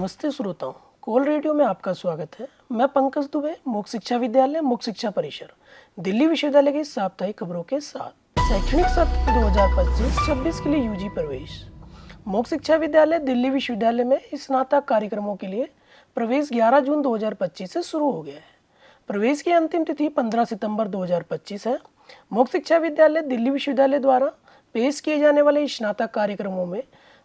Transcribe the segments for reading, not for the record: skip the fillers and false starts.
नमस्ते श्रोताओं, कोल रेडियो में आपका स्वागत है। मैं पंकज दुबे, मुख्य शिक्षा विद्यालय मुख्य शिक्षा परिसर दिल्ली विश्वविद्यालय की साप्ताहिक खबरों के साथ शैक्षणिक सत्र 2025-26 के लिए यूजी प्रवेश। मुख्य शिक्षा विद्यालय दिल्ली विश्वविद्यालय में स्नातक कार्यक्रमों के लिए प्रवेश 11 जून 2025 से शुरू हो गया है। प्रवेश की अंतिम तिथि 15 सितंबर 2025 है। मुख्य शिक्षा विद्यालय दिल्ली विश्वविद्यालय द्वारा पेश किए जाने वाले स्नातक कार्यक्रमों में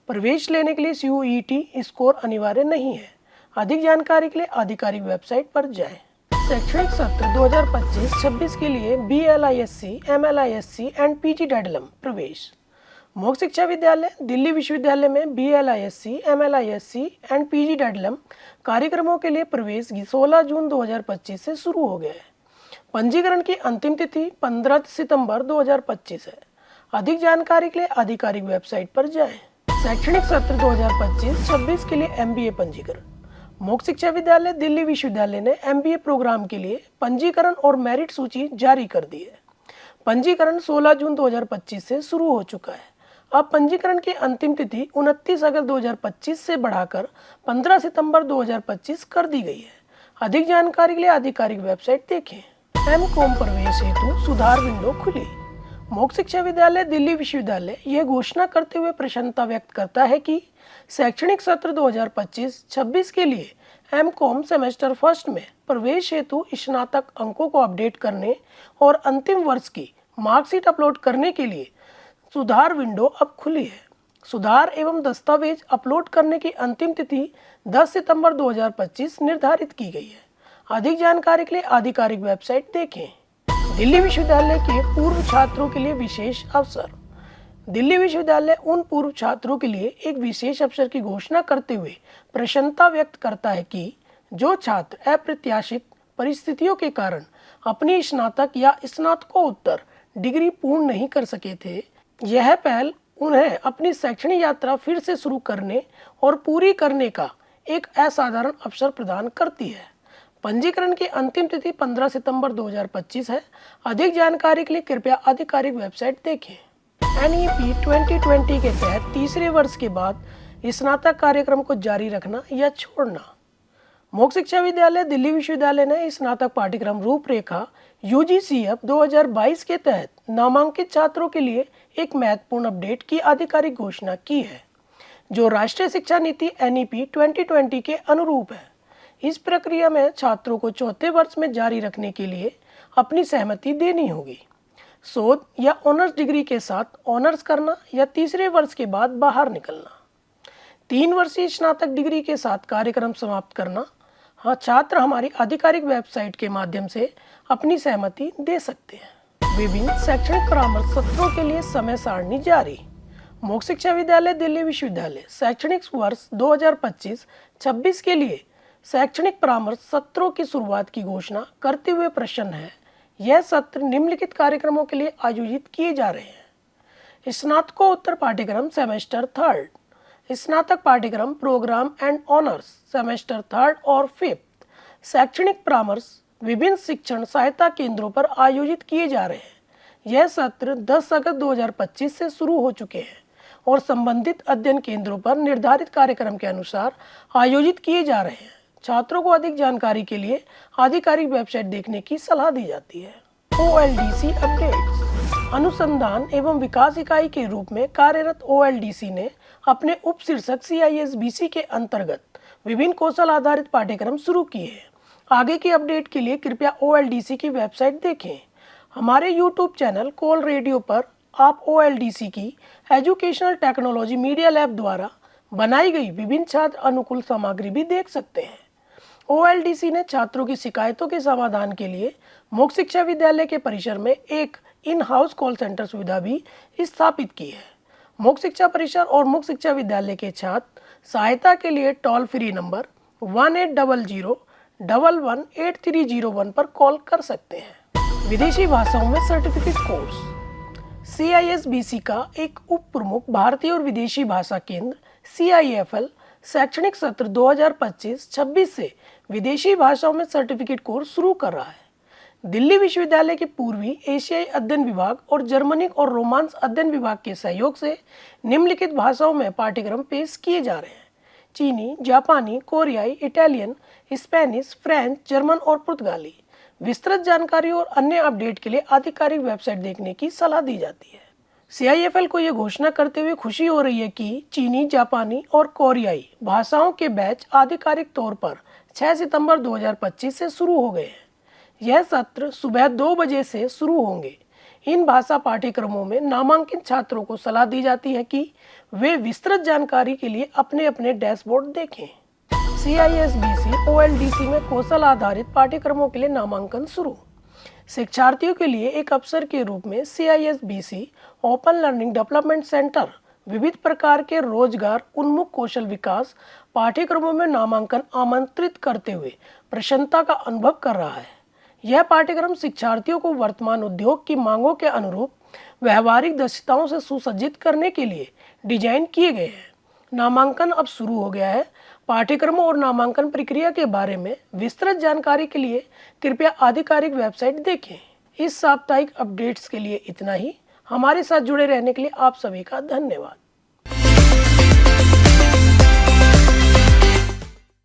प्रवेश लेने के लिए CUET स्कोर अनिवार्य नहीं है। अधिक जानकारी के लिए आधिकारिक वेबसाइट पर जाएं। शैक्षणिक सत्र 2025-26 के लिए BLISC, MLISC and PG DADLM प्रवेश। मुख्य शिक्षा विद्यालय दिल्ली विश्वविद्यालय में BLISC, MLISC and PG DADLM कार्यक्रमों के लिए प्रवेश 16 जून 2025 से शुरू हो गया है। पंजीकरण की अंतिम तिथि 15 सितंबर 2025 है। अधिक जानकारी के लिए आधिकारिक वेबसाइट पर जाएं। शैक्षणिक सत्र 2025-26 के लिए MBA पंजीकरण। मुख्य शिक्षा विद्यालय दिल्ली विश्वविद्यालय ने MBA प्रोग्राम के लिए पंजीकरण और मेरिट सूची जारी कर दी है। पंजीकरण 16 जून 2025 से शुरू हो चुका है। अब पंजीकरण की अंतिम तिथि 29 अगस्त 2025 से बढ़ाकर 15 सितंबर 2025 कर दी गई है। अधिक जानकारी के लिए आधिकारिक वेबसाइट देखें। MCOM प्रवेश हेतु सुधार विंडो खुली। मुख्य शिक्षा विद्यालय दिल्ली विश्वविद्यालय यह घोषणा करते हुए प्रसन्नता व्यक्त करता है कि शैक्षणिक सत्र 2025-26 के लिए MCOM सेमेस्टर फर्स्ट में प्रवेश हेतु स्नातक अंकों को अपडेट करने और अंतिम वर्ष की मार्कशीट अपलोड करने के लिए सुधार विंडो अब खुली है। सुधार एवं दस्तावेज अपलोड करने की अंतिम तिथि 10 सितंबर 2025 निर्धारित की गई है। अधिक जानकारी के लिए आधिकारिक वेबसाइट देखें। दिल्ली विश्वविद्यालय के पूर्व छात्रों के लिए विशेष अवसर। दिल्ली विश्वविद्यालय उन पूर्व छात्रों के लिए एक विशेष अवसर की घोषणा करते हुए प्रसन्नता व्यक्त करता है कि जो छात्र अप्रत्याशित परिस्थितियों के कारण अपनी स्नातक या स्नातकोत्तर डिग्री पूर्ण नहीं कर सके थे, यह पहल उन्हें अपनी शैक्षणिक यात्रा फिर से शुरू करने और पूरी करने का एक असाधारण अवसर प्रदान करती है। पंजीकरण की अंतिम तिथि 15 सितंबर 2025 है। अधिक जानकारी के लिए कृपया आधिकारिक वेबसाइट देखें। NEP 2020 के तहत तीसरे वर्ष के बाद स्नातक कार्यक्रम को जारी रखना या छोड़ना। मुख्य शिक्षा विद्यालय दिल्ली विश्वविद्यालय ने स्नातक पाठ्यक्रम रूपरेखा UGCF 2022 के तहत नामांकित छात्रों के लिए एक महत्वपूर्ण अपडेट की आधिकारिक घोषणा की है, जो राष्ट्रीय शिक्षा नीति NEP 2020 के अनुरूप है। इस प्रक्रिया में छात्रों को चौथे वर्ष में जारी रखने के लिए अपनी सहमति देनी होगी। शोध या ऑनर्स डिग्री के साथ ऑनर्स करना या तीसरे वर्ष के बाद बाहर निकलना। 3 वर्षीय स्नातक डिग्री के साथ कार्यक्रम समाप्त करना। छात्र हमारी आधिकारिक वेबसाइट के माध्यम से अपनी सहमति दे सकते हैं। विभिन्न शैक्षणिक परामर्श सत्रों के लिए समय सारणी जारी। मुख्य शिक्षा विद्यालय दिल्ली विश्वविद्यालय शैक्षणिक वर्ष 2025-26 के लिए शैक्षणिक परामर्श सत्रों की शुरुआत की घोषणा करते हुए प्रसन्न है। यह सत्र निम्नलिखित कार्यक्रमों के लिए आयोजित किए जा रहे हैं। स्नातकोत्तर पाठ्यक्रम सेमेस्टर थर्ड, स्नातक पाठ्यक्रम programme and honours semester third और फिफ्थ। शैक्षणिक परामर्श विभिन्न शिक्षण सहायता केंद्रों पर आयोजित किए जा रहे हैं। यह सत्र 10 अगस्त 2025 से शुरू हो चुके हैं और संबंधित अध्ययन केंद्रों पर निर्धारित कार्यक्रम के अनुसार आयोजित किए जा रहे हैं। छात्रों को अधिक जानकारी के लिए आधिकारिक वेबसाइट देखने की सलाह दी जाती है। OLDC updates. अनुसंधान एवं विकास इकाई के रूप में कार्यरत OLDC ने अपने उप शीर्षक CISBC के अंतर्गत विभिन्न कौशल आधारित पाठ्यक्रम शुरू किए हैं। आगे की अपडेट के लिए कृपया OLDC की वेबसाइट देखें। हमारे YouTube चैनल कोल रेडियो पर आप OLDC की एजुकेशनल टेक्नोलॉजी मीडिया लैब द्वारा बनाई गई विभिन्न छात्र अनुकूल सामग्री भी देख सकते हैं। OLDC ने छात्रों की शिकायतों के समाधान के लिए मुख्य शिक्षा विद्यालय के परिसर में एक इन हाउस कॉल सेंटर सुविधा भी स्थापित की है। मुख्य शिक्षा परिसर और मुख्य शिक्षा विद्यालय के छात्र सहायता के लिए टोल फ्री नंबर 1800-118301 पर कॉल कर सकते हैं। विदेशी भाषाओं में सर्टिफिकेट कोर्स। CISBC का एक उप प्रमुख भारतीय और विदेशी भाषा केंद्र CIFL शैक्षणिक सत्र 2025-26 से विदेशी भाषाओं में सर्टिफिकेट कोर्स शुरू कर रहा है। दिल्ली विश्वविद्यालय के पूर्वी एशियाई अध्ययन विभाग और जर्मनिक और रोमांस अध्ययन विभाग के सहयोग से निम्नलिखित भाषाओं में पाठ्यक्रम पेश किए जा रहे हैं। चीनी, जापानी, कोरियाई, इटालियन, स्पेनिश, फ्रेंच, जर्मन और पुर्तगाली। विस्तृत जानकारी और अन्य अपडेट के लिए आधिकारिक वेबसाइट देखने की सलाह दी जाती है। CIFL को ये घोषणा करते हुए खुशी हो रही है कि चीनी, जापानी और कोरियाई भाषाओं के बैच आधिकारिक तौर पर 6 सितंबर 2025 से शुरू हो गए हैं। यह सत्र सुबह 2 बजे से शुरू होंगे। इन भाषा पाठ्यक्रमों में नामांकित छात्रों को सलाह दी जाती है कि वे विस्तृत जानकारी के लिए अपने अपने डैशबोर्ड देखें। CISBC OLDC में कौशल आधारित पाठ्यक्रमों के लिए नामांकन शुरू। शिक्षार्थियों के लिए एक अवसर के रूप में CISBC open learning development centre विविध प्रकार के रोजगार उन्मुख कौशल विकास पाठ्यक्रमों में नामांकन आमंत्रित करते हुए प्रसन्नता का अनुभव कर रहा है। यह पाठ्यक्रम शिक्षार्थियों को वर्तमान उद्योग की मांगों के अनुरूप व्यवहारिक दक्षताओं से सुसज्जित करने के लिए डिजाइन किए गए हैं। नामांकन अब शुरू हो गया है। पाठ्यक्रमों और नामांकन प्रक्रिया के बारे में विस्तृत जानकारी के लिए कृपया आधिकारिक वेबसाइट देखें। इस साप्ताहिक अपडेट्स के लिए इतना ही। हमारे साथ जुड़े रहने के लिए आप सभी का धन्यवाद।